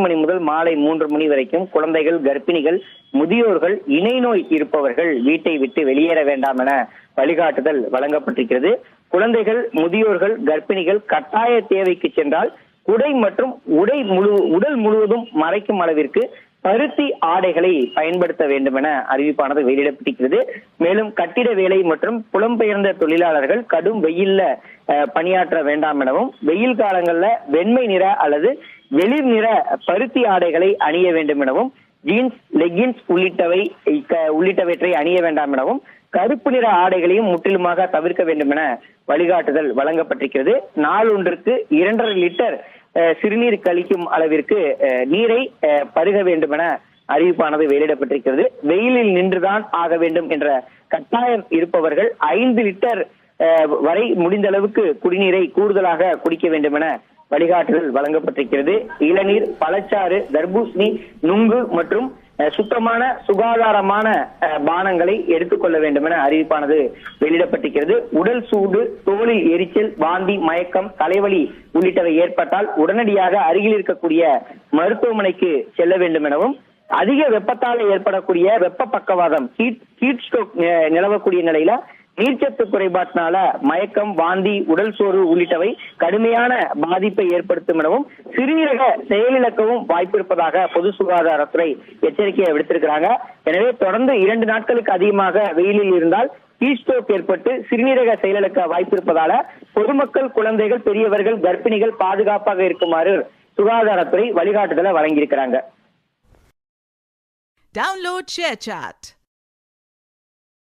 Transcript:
மணி முதல் மாலை 3 மணி வரைக்கும் குழந்தைகள், கர்ப்பிணிகள், முதியோர்கள், இணை நோய் இருப்பவர்கள் வீட்டை விட்டு வெளியேற வேண்டாம் என வழிகாட்டுதல் வழங்கப்பட்டிருக்கிறது. குழந்தைகள், முதியோர்கள், கர்ப்பிணிகள் கட்டாய தேவைக்கு சென்றால் குடை மற்றும் உடல் முழுவதும் மறைக்கும் அளவிற்கு பருத்தி ஆடைகளை பயன்படுத்த வேண்டும் என அறிவிப்பானது வெளியிடப்பட்டிருக்கிறது. மேலும் கட்டிட வேலை மற்றும் புலம்பெயர்ந்த தொழிலாளர்கள் கடும் வெயில்ல பணியாற்ற வேண்டாம் எனவும், வெயில் காலங்கள்ல வெண்மை நிற அல்லது வெளிர் நிற பருத்தி ஆடைகளை அணிய வேண்டும் எனவும், ஜீன்ஸ், லெகின்ஸ் உள்ளிட்டவற்றை அணிய வேண்டாம் எனவும், கருப்பு நிற ஆடைகளையும் முற்றிலுமாக தவிர்க்க வேண்டும் என வழிகாட்டுதல் வழங்கப்பட்டிருக்கிறது. நாளொன்றுக்கு 2.5 லிட்டர் சிறுநீர் கழிக்கும் அளவிற்கு நீரை பருக வேண்டும் என அறிவிப்பானது வெளியிடப்பட்டிருக்கிறது. வெயிலில் நின்றுதான் ஆக வேண்டும் என்ற கட்டாயம் இருப்பவர்கள் 5 லிட்டர் வரை முடிந்த அளவுக்கு குடிநீரை கூடுதலாக குடிக்க வேண்டும் என வழிகாட்டுதல் வழங்கப்பட்டிருக்கிறது. இளநீர், பழச்சாறு, தர்பூசணி, நுங்கு மற்றும் சுத்தமான சுகாதாரமான பானங்களை எடுத்துக்கொள்ள வேண்டும் என அறிவிப்பானது வெளியிடப்பட்டிருக்கிறது. உடல் சூடு, தோலில் எரிச்சல், வாந்தி, மயக்கம், தலைவலி உள்ளிட்டவை ஏற்பட்டால் உடனடியாக அருகில் இருக்கக்கூடிய மருத்துவமனைக்கு செல்ல வேண்டும் எனவும், அதிக வெப்பத்தால் ஏற்படக்கூடிய வெப்ப பக்கவாதம், ஹீட் ஸ்ட்ரோக் நிலவக்கூடிய நிலையில நீர்ச்சத்து குறைபாட்டினால மயக்கம், வாந்தி, உடல் சோர்வு உள்ளிட்டவை கடுமையான பாதிப்பை ஏற்படுத்தும் எனவும், சிறுநீரக செயலிழக்கவும் வாய்ப்பு இருப்பதாக பொது சுகாதாரத்துறை எச்சரிக்கையை விடுத்திருக்கிறாங்க. எனவே தொடர்ந்து 2 நாட்களுக்கு அதிகமாக வெயிலில் இருந்தால் ஹீட் ஸ்ட்ரோக் ஏற்பட்டு சிறுநீரக செயலிழக்க வாய்ப்பு இருப்பதால பொதுமக்கள், குழந்தைகள், பெரியவர்கள், கர்ப்பிணிகள் பாதுகாப்பாக இருக்குமாறு சுகாதாரத்துறை வழிகாட்டுதலை வழங்கியிருக்கிறாங்க. Download ShareChat.